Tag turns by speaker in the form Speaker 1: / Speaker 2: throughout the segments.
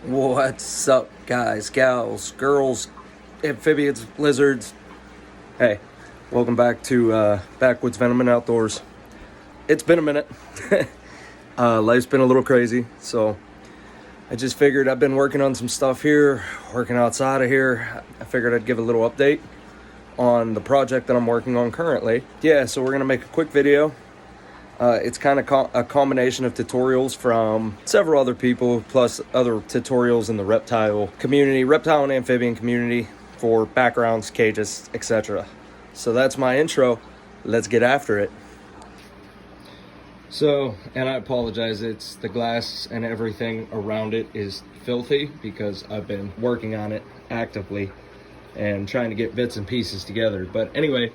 Speaker 1: What's up, guys, gals, girls, amphibians, lizards? Hey, welcome back to Backwoods Venom and Outdoors. It's been a minute. Life's been a little crazy, so I just figured I've been working on some stuff here, working outside of here. I figured I'd give a little update on the project that I'm working on currently. Yeah, so we're gonna make a quick video. It's kind of a combination of tutorials from several other people, plus other tutorials in the reptile community, reptile and amphibian community, for backgrounds, cages, etc. So that's my intro. Let's get after it. So, and I apologize, it's the glass and everything around it is filthy because I've been working on it actively and trying to get bits and pieces together. But anyway,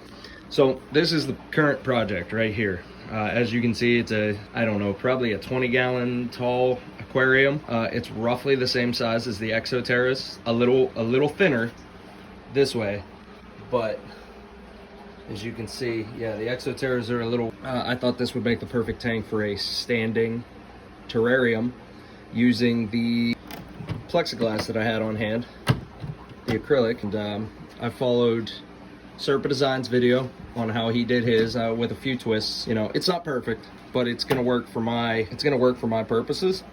Speaker 1: so this is the current project right here. As you can see, it's probably a 20-gallon tall aquarium. It's roughly the same size as the Exoterras, a little thinner this way, but as you can see, yeah, the Exoterras are a little, I thought this would make the perfect tank for a standing terrarium using the plexiglass that I had on hand, the acrylic, and I followed Serpa Design's video on how he did his with a few twists. You know, it's not perfect, but it's gonna work for my purposes,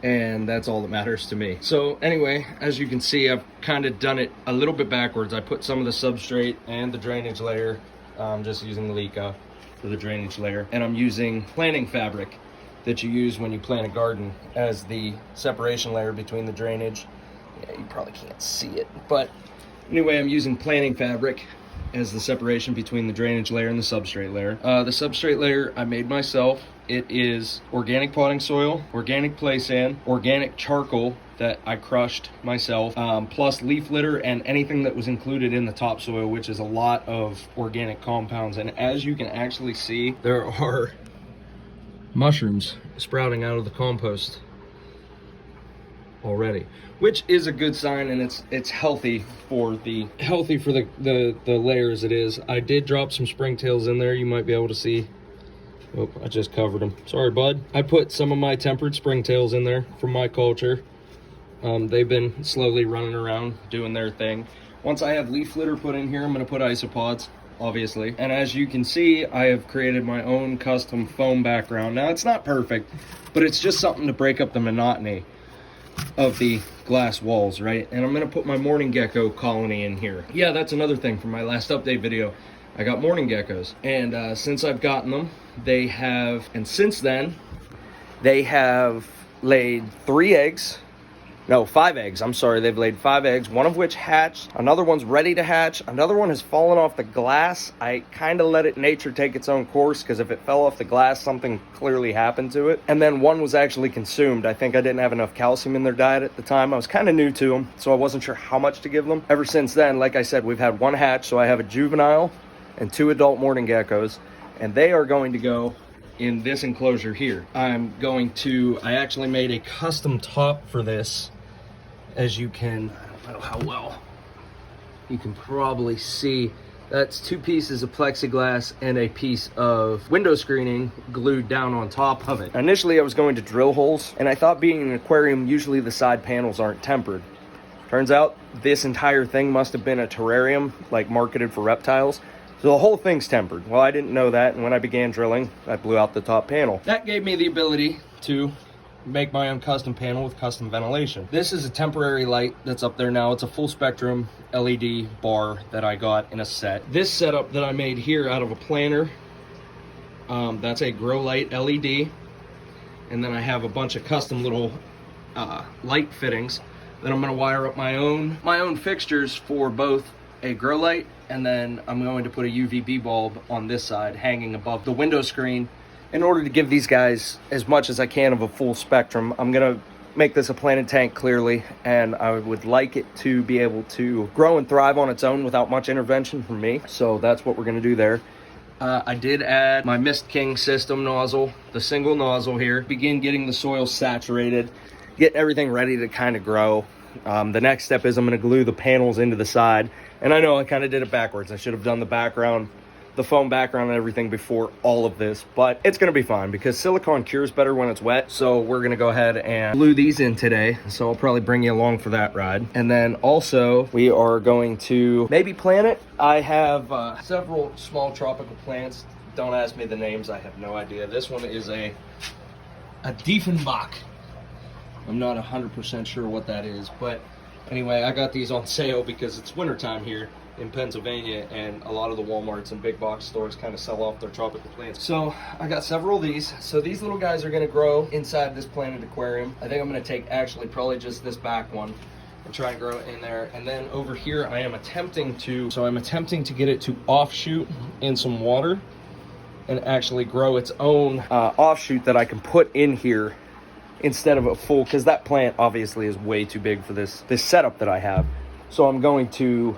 Speaker 1: and that's all that matters to me. So anyway, as you can see, I've kind of done it a little bit backwards. I put some of the substrate and the drainage layer, just using the Leica for the drainage layer, and I'm using planting fabric that you use when you plant a garden as the separation layer between the drainage. Yeah, you probably can't see it, but anyway, I'm using planting fabric as the separation between the drainage layer and the substrate layer. The substrate layer I made myself. It is organic potting soil, organic play sand, organic charcoal that I crushed myself, plus leaf litter and anything that was included in the topsoil, which is a lot of organic compounds. And as you can actually see, there are mushrooms sprouting out of the compost already, which is a good sign, and it's healthy for the layer as it is. I did drop some springtails in there. You might be able to see. Oh, I just covered them. Sorry, bud. I put some of my tempered springtails in there from my culture. They've been slowly running around doing their thing. Once I have leaf litter put in here, I'm going to put isopods, obviously. And as you can see, I have created my own custom foam background. Now, it's not perfect, but it's just something to break up the monotony of the glass walls, right? And I'm gonna put my mourning gecko colony in here. Yeah, that's another thing from my last update video. I got mourning geckos, and since I've gotten them, since then they have laid 5 eggs. I'm sorry, they've laid 5 eggs, one of which hatched, another one's ready to hatch, another one has fallen off the glass. I kind of let nature take its own course, because if it fell off the glass, something clearly happened to it. And then one was actually consumed. I think I didn't have enough calcium in their diet at the time. I was kind of new to them, so I wasn't sure how much to give them. Ever since then, like I said, we've had 1 hatch, so I have a juvenile and 2 adult mourning geckos, and they are going to go in this enclosure here. I actually made a custom top for this. As you can, I don't know how well you can probably see, that's 2 pieces of plexiglass and a piece of window screening glued down on top of it. Initially, I was going to drill holes, and I thought, being an aquarium, usually the side panels aren't tempered. Turns out this entire thing must have been a terrarium, like marketed for reptiles. So the whole thing's tempered. Well, I didn't know that, and when I began drilling, I blew out the top panel. That gave me the ability to make my own custom panel with custom ventilation. This is a temporary light that's up there now. It's a full spectrum LED bar that I got in a set. This setup that I made here out of a planter, that's a grow light LED. And then I have a bunch of custom little light fittings that I'm gonna wire up my own fixtures for both a grow light, and then I'm going to put a UVB bulb on this side hanging above the window screen, in order to give these guys as much as I can of a full spectrum. I'm gonna make this a planted tank, clearly, and I would like it to be able to grow and thrive on its own without much intervention from me. So that's what we're gonna do there. I did add my Mist King system nozzle, the single nozzle here. Begin getting the soil saturated, get everything ready to kind of grow. The next step is I'm gonna glue the panels into the side. And I know I kind of did it backwards. I should have done the background the foam background and everything before all of this, but it's gonna be fine because silicone cures better when it's wet. So we're gonna go ahead and glue these in today. So I'll probably bring you along for that ride. And then also we are going to maybe plant it. I have several small tropical plants. Don't ask me the names, I have no idea. This one is a Diefenbach. I'm not 100% sure what that is, but anyway, I got these on sale because it's wintertime here in Pennsylvania, and a lot of the Walmarts and big box stores kind of sell off their tropical plants. So I got several of these. So these little guys are gonna grow inside this planted aquarium. I think I'm gonna take actually probably just this back one and try and grow it in there. And then over here, I'm attempting to get it to offshoot in some water and actually grow its own offshoot that I can put in here instead of a full, because that plant obviously is way too big for this setup that I have. So I'm going to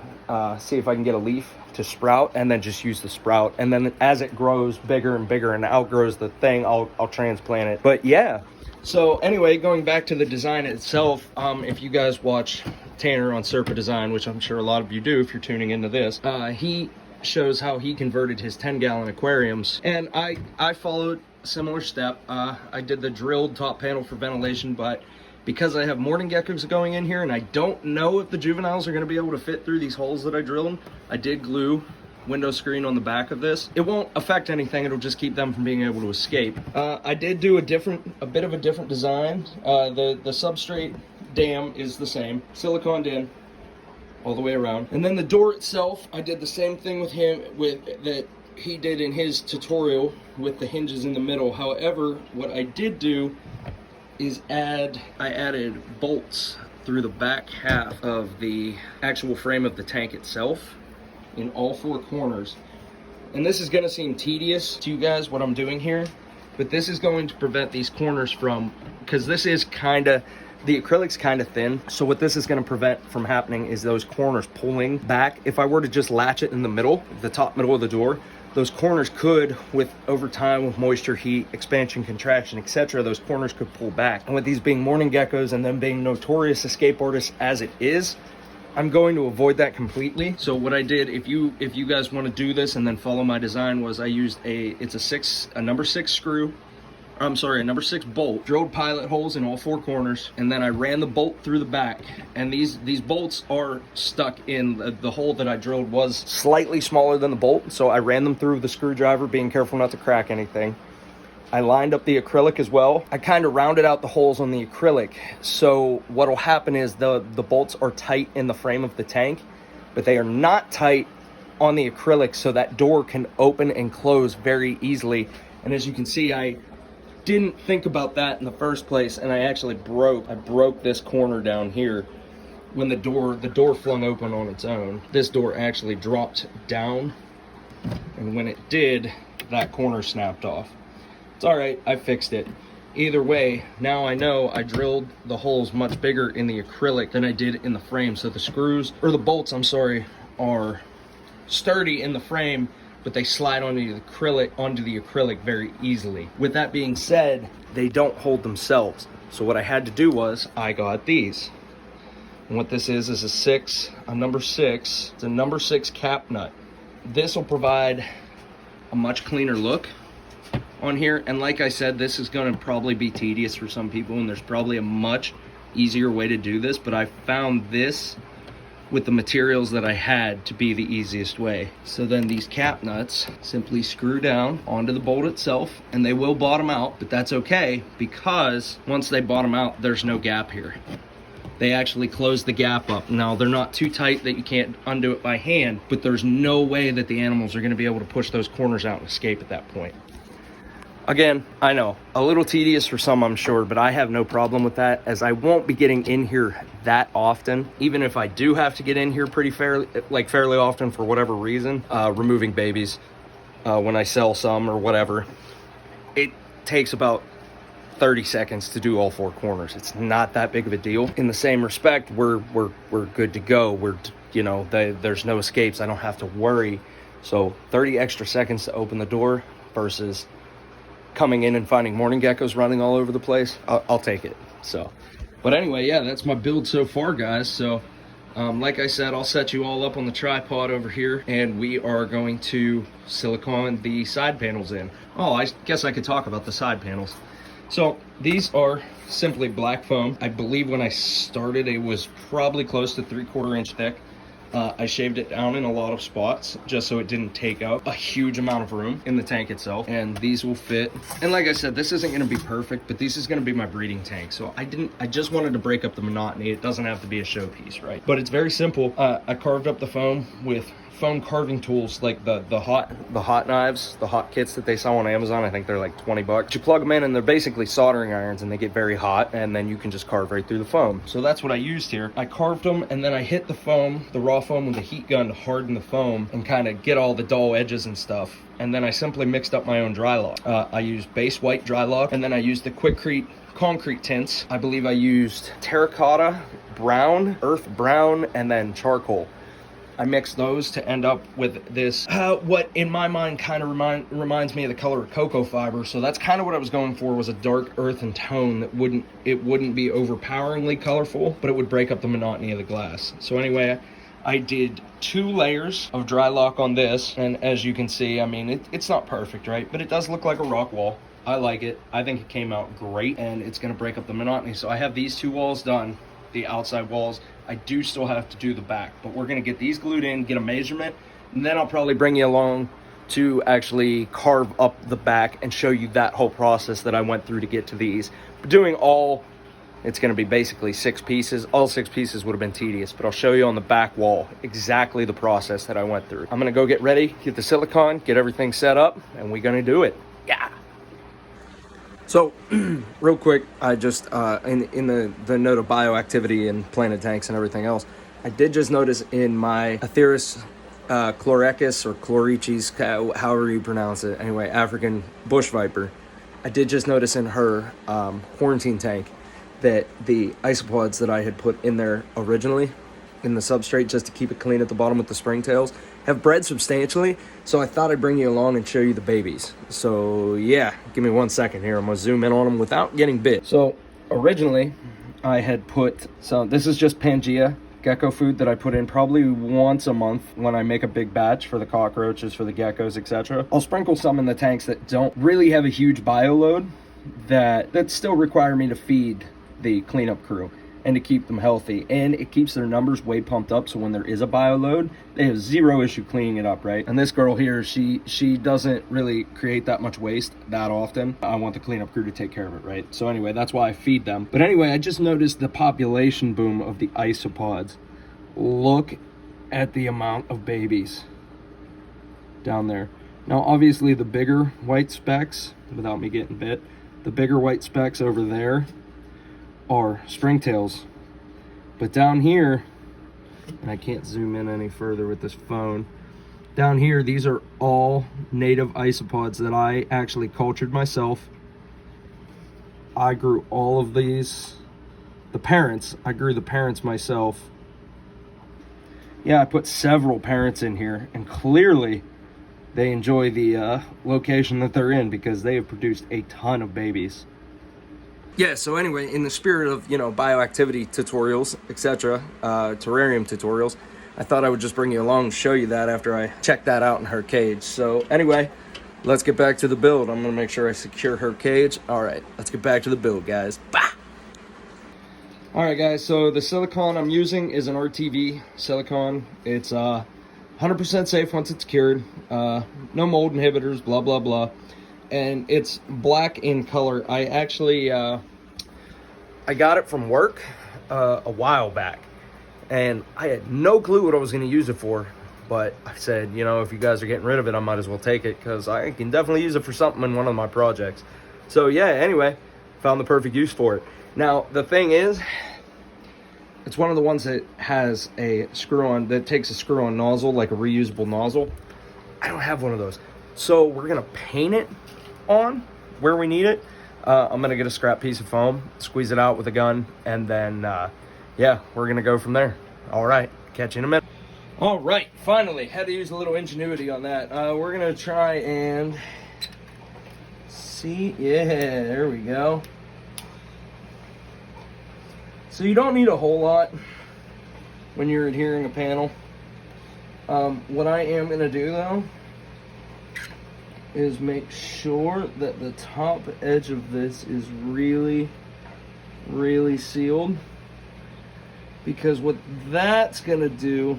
Speaker 1: see if I can get a leaf to sprout and then just use the sprout. And then as it grows bigger and bigger and outgrows the thing, I'll transplant it. But yeah, so anyway, going back to the design itself, if you guys watch Tanner on Serpa Design, which I'm sure a lot of you do if you're tuning into this, he shows how he converted his 10-gallon aquariums. And I followed a similar step. I did the drilled top panel for ventilation, but because I have mourning geckos going in here and I don't know if the juveniles are going to be able to fit through these holes that I drilled, I did glue window screen on the back of this. It won't affect anything, it'll just keep them from being able to escape. I did do a bit of a different design. The substrate dam is the same, siliconed in all the way around. And then the door itself, I did the same thing with him that he did in his tutorial with the hinges in the middle. However, what I did do is I added bolts through the back half of the actual frame of the tank itself in all four corners. And this is gonna seem tedious to you guys what I'm doing here, but this is going to prevent these corners from, because this is the acrylic's kind of thin. So what this is gonna prevent from happening is those corners pulling back. If I were to just latch it in the middle, the top middle of the door, those corners could, over time, with moisture, heat, expansion, contraction, etc., those corners could pull back. And with these being mourning geckos and them being notorious escape artists as it is, I'm going to avoid that completely. So what I did, if you guys want to do this and then follow my design, was I used a number 6 bolt, drilled pilot holes in all four corners, and then I ran the bolt through the back. And these bolts are stuck in the hole that I drilled was slightly smaller than the bolt, so I ran them through the screwdriver, being careful not to crack anything. I lined up the acrylic as well. I kind of rounded out the holes on the acrylic, so what'll happen is the bolts are tight in the frame of the tank, but they are not tight on the acrylic, so that door can open and close very easily. And as you can see, I didn't think about that in the first place, and I actually broke this corner down here when the door flung open on its own. This door actually dropped down, and when it did, that corner snapped off. It's all right, I fixed it. Either way, now I know I drilled the holes much bigger in the acrylic than I did in the frame, so the bolts, I'm sorry, are sturdy in the frame, but they slide onto the acrylic very easily. With that being said, they don't hold themselves. So what I had to do was I got these. And what this is a number 6. It's a number 6 cap nut. This will provide a much cleaner look on here. And like I said, this is going to probably be tedious for some people, and there's probably a much easier way to do this, but I found this with the materials that I had to be the easiest way. So then these cap nuts simply screw down onto the bolt itself, and they will bottom out, but that's okay, because once they bottom out, there's no gap here. They actually close the gap up. Now, they're not too tight that you can't undo it by hand, but there's no way that the animals are gonna be able to push those corners out and escape at that point. Again, I know, a little tedious for some, I'm sure, but I have no problem with that, as I won't be getting in here that often. Even if I do have to get in here fairly often for whatever reason, removing babies when I sell some or whatever, it takes about 30 seconds to do all four corners. It's not that big of a deal. In the same respect, we're good to go. There's no escapes. I don't have to worry. So 30 extra seconds to open the door versus coming in and finding mourning geckos running all over the place, I'll take it. So, but anyway, yeah, that's my build so far, guys. So Like I said, I'll set you all up on the tripod over here, and we are going to silicone the side panels in. Oh, I guess I could talk about the side panels. So these are simply black foam. I believe when I started it was probably close to 3/4 inch thick. I shaved it down in a lot of spots just so it didn't take up a huge amount of room in the tank itself, and these will fit. And like I said, this isn't going to be perfect, but this is going to be my breeding tank, so I just wanted to break up the monotony. It doesn't have to be a showpiece, right? But it's very simple. I carved up the foam with foam carving tools, like the hot knives, the hot kits that they sell on Amazon. I think they're like 20 bucks. You plug them in and they're basically soldering irons, and they get very hot, and then you can just carve right through the foam. So that's what I used here. I carved them, and then I hit the foam, the raw foam, with a heat gun to harden the foam and kind of get all the dull edges and stuff. And then I simply mixed up my own Drylok. I used base white Drylok, and then I used the Quikrete concrete tints. I believe I used terracotta, brown, earth brown, and then charcoal. I mixed those to end up with this, what in my mind kind of reminds me of the color of cocoa fiber. So that's kind of what I was going for, was a dark earthen tone that wouldn't be overpoweringly colorful, but it would break up the monotony of the glass. So anyway, I did 2 layers of Drylok on this, and as you can see, I mean, it's not perfect, right? But it does look like a rock wall. I like it. I think it came out great, and it's gonna break up the monotony. So I have these 2 walls done, the outside walls. I do still have to do the back, but we're gonna get these glued in, get a measurement, and then I'll probably bring you along to actually carve up the back and show you that whole process that I went through to get to these. But doing all, it's gonna be basically 6 pieces. All 6 pieces would have been tedious, but I'll show you on the back wall exactly the process that I went through. I'm gonna go get ready, get the silicone, get everything set up, and we're gonna do it. Yeah. So, real quick, I just, in the note of bioactivity and planted tanks and everything else, I did just notice in my Atheris chlorecus, or chlorichis, however you pronounce it, anyway, African bush viper, I did just notice in her quarantine tank that the isopods that I had put in there originally, in the substrate, just to keep it clean at the bottom with the springtails, have bred substantially. So I thought I'd bring you along and show you the babies. So yeah, give me 1 second here. I'm gonna zoom in on them without getting bit. So originally I had put, so this is just Pangea gecko food that I put in probably once a month when I make a big batch for the cockroaches, for the geckos, etc. I'll sprinkle some in the tanks that don't really have a huge bio load, that still require me to feed the cleanup crew and to keep them healthy, and it keeps their numbers way pumped up, so when there is a bio load, they have zero issue cleaning it up, right? And this girl here, she doesn't really create that much waste that often. I want the cleanup crew to take care of it, right? So anyway, that's why I feed them. But anyway, I just noticed the population boom of the isopods. Look at the amount of babies down there. Now obviously the bigger white specks, without me getting bit, the bigger white specks over there are springtails, but down here, and I can't zoom in any further with this phone, down here these are all native isopods that I actually cultured myself. I grew all of these, I grew the parents myself. Yeah, I put several parents in here, and clearly they enjoy the location that they're in, because they have produced a ton of babies. Yeah, so anyway, in the spirit of, you know, bioactivity tutorials, etc., terrarium tutorials, I thought I would just bring you along and show you that after I checked that out in her cage. So anyway, let's get back to the build. I'm going to make sure I secure her cage. All right, let's get back to the build, guys. Bah! All right, guys, so the silicone I'm using is an RTV silicone. It's 100% safe once it's cured. No mold inhibitors, blah, blah, blah. And it's black in color. I actually I got it from work a while back, and I had no clue what I was going to use it for, but I said, you know, if you guys are getting rid of it, I might as well take it, because I can definitely use it for something in one of my projects. So yeah, anyway, found the perfect use for it. Now the thing is, it's one of the ones that has a screw-on, that takes a screw-on nozzle, like a reusable nozzle. I don't have one of those, so we're gonna paint it on where we need it. I'm gonna get a scrap piece of foam, squeeze it out with a gun, and then yeah, we're gonna go from there. All right, catch you in a minute. All right, finally had to use a little ingenuity on that. We're gonna try and see. Yeah, there we go. So you don't need a whole lot. when you're adhering a panel. What I am going to do though is make sure that the top edge of this is really sealed, because what that's going to do,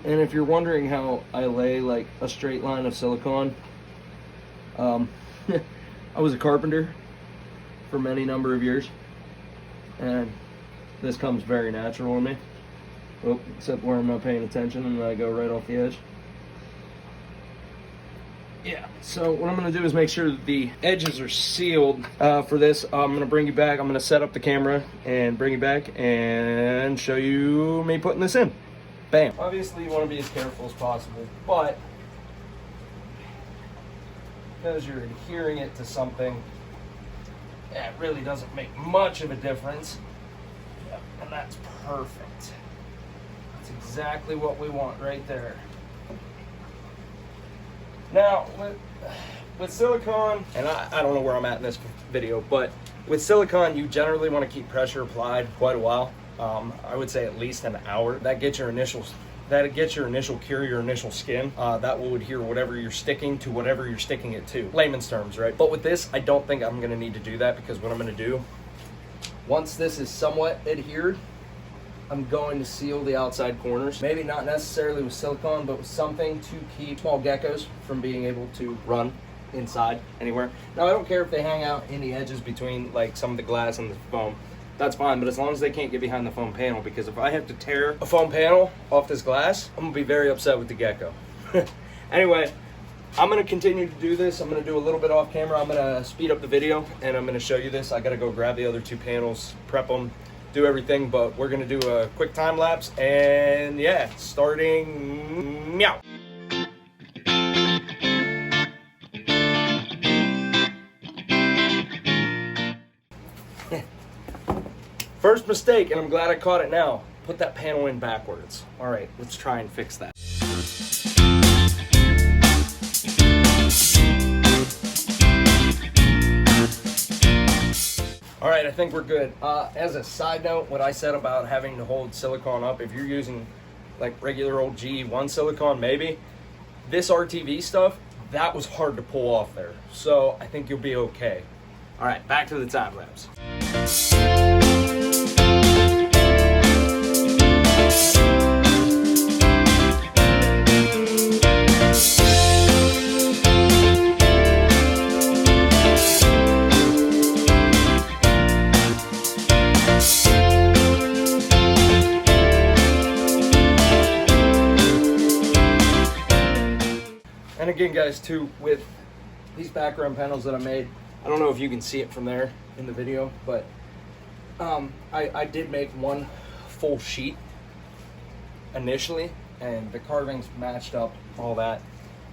Speaker 1: and if you're wondering how I lay like a straight line of silicone, I was a carpenter for many number of years, and this comes very natural to me. Oh, except where I'm not paying attention and I go right off the edge. Yeah, so what I'm going to do is make sure that the edges are sealed. For this, I'm going to bring you back. I'm going to set up the camera and bring you back and show you me putting this in. Bam. Obviously, you want to be as careful as possible, but because you're adhering it to something, it really doesn't make much of a difference. Yep, and that's perfect. That's exactly what we want right there. Now, with silicone, and I don't know where I'm at in this video, but with silicone, you generally want to keep pressure applied quite a while. I would say at least an hour. That gets your initial cure, your initial skin. That will adhere whatever you're sticking to, whatever you're sticking it to. Layman's terms, right? But with this, I don't think I'm going to need to do that, because what I'm going to do, once this is somewhat adhered, I'm going to seal the outside corners. Maybe not necessarily with silicone, but with something to keep small geckos from being able to run inside anywhere. Now, I don't care if they hang out in the edges between like some of the glass and the foam. That's fine, but as long as they can't get behind the foam panel, because if I have to tear a foam panel off this glass, I'm gonna be very upset with the gecko. Anyway, I'm gonna continue to do this. I'm gonna do a little bit off camera. I'm gonna speed up the video and I'm gonna show you this. I gotta go grab the other two panels, prep them, do everything, but we're gonna do a quick time lapse, and yeah, starting meow. First mistake, and I'm glad I caught it now. Put that panel in backwards. All right, let's try and fix that. All right, I think we're good. As a side note, what I said about having to hold silicone up, if you're using like regular old GE1 silicone, maybe, this RTV stuff, that was hard to pull off there. So I think you'll be okay. All right, back to the time lapse. And again, guys, too, with these background panels that I made, I don't know if you can see it from there in the video, but I did make one full sheet initially, and the carvings matched up, all that.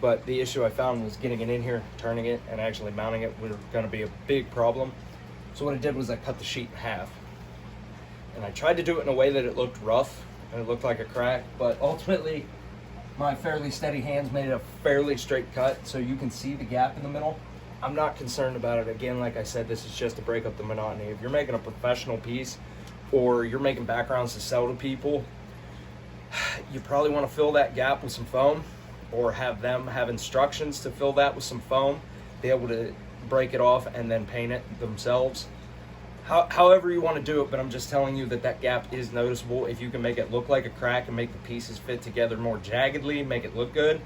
Speaker 1: But the issue I found was getting it in here, turning it, and actually mounting it was going to be a big problem. So what I did was I cut the sheet in half. And I tried to do it in a way that it looked rough, and it looked like a crack, but ultimately, my fairly steady hands made it a fairly straight cut, so you can see the gap in the middle. I'm not concerned about it. Again, like I said, this is just to break up the monotony. If you're making a professional piece, or you're making backgrounds to sell to people, you probably want to fill that gap with some foam, or have them have instructions to fill that with some foam, be able to break it off and then paint it themselves. However you want to do it, but I'm just telling you that that gap is noticeable. If you can make it look like a crack and make the pieces fit together more jaggedly, make it look good,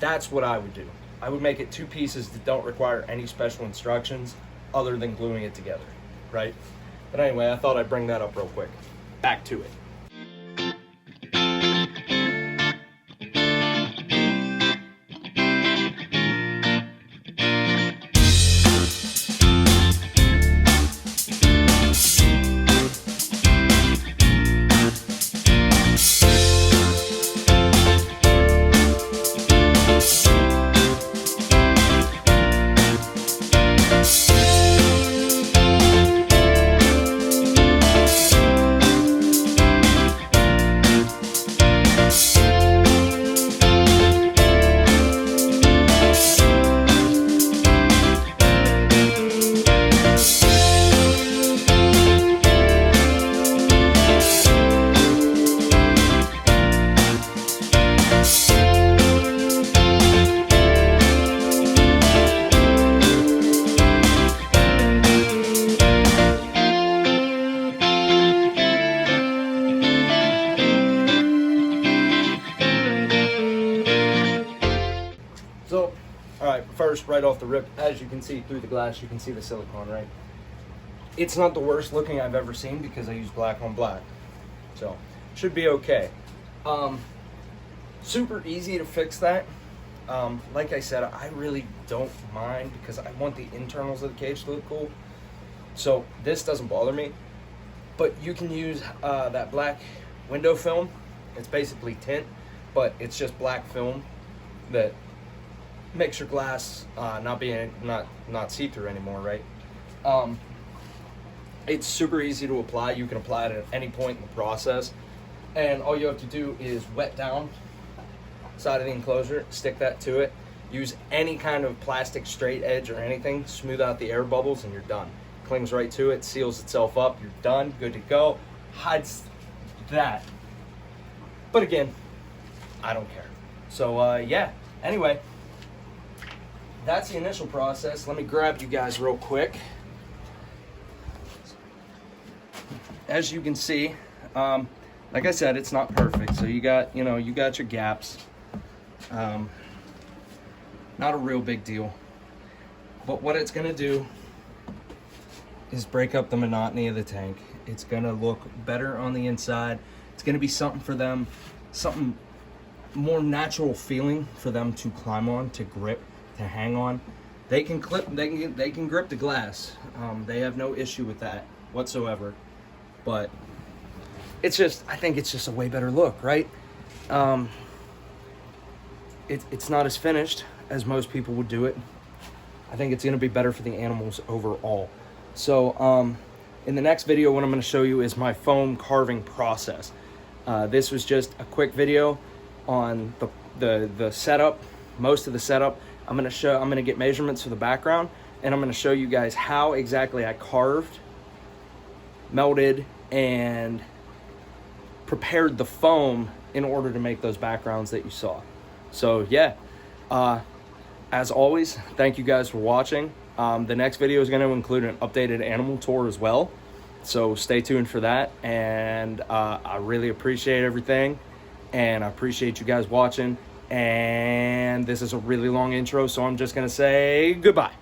Speaker 1: that's what I would do. I would make it two pieces that don't require any special instructions other than gluing it together, right? But anyway, I thought I'd bring that up real quick. Back to it. first, right off the rip, as you can see through the glass, you can see the silicone, right? It's not the worst looking I've ever seen because I use black on black. So, should be okay. Super easy to fix that. Like I said, I really don't mind because I want the internals of the cage to look cool. So this doesn't bother me. But you can use that black window film. It's basically tint, but it's just black film that makes your glass not see-through anymore, right? It's super easy to apply. You can apply it at any point in the process. And all you have to do is wet down side of the enclosure, stick that to it, use any kind of plastic straight edge or anything, smooth out the air bubbles, and you're done. Clings right to it, seals itself up, you're done, good to go. Hides that. But again, I don't care. So yeah, anyway, that's the initial process. Let me grab you guys real quick. As you can see, like I said, it's not perfect. So you got your gaps. Not a real big deal. But what it's gonna do is break up the monotony of the tank. It's gonna look better on the inside. It's gonna be something for them, something more natural feeling for them to climb on, to grip, to hang on. They can clip, they can grip the glass. They have no issue with that whatsoever. But it's just, I think it's just a way better look, right? It's not as finished as most people would do it. I think it's gonna be better for the animals overall. So in the next video, what I'm gonna show you is my foam carving process. This was just a quick video on the setup, most of the setup. I'm gonna get measurements for the background, and I'm gonna show you guys how exactly I carved, melted, and prepared the foam in order to make those backgrounds that you saw. So yeah, as always, thank you guys for watching. The next video is going to include an updated animal tour as well, so stay tuned for that. And I really appreciate everything, and I appreciate you guys watching. And this is a really long intro, so I'm just going to say goodbye.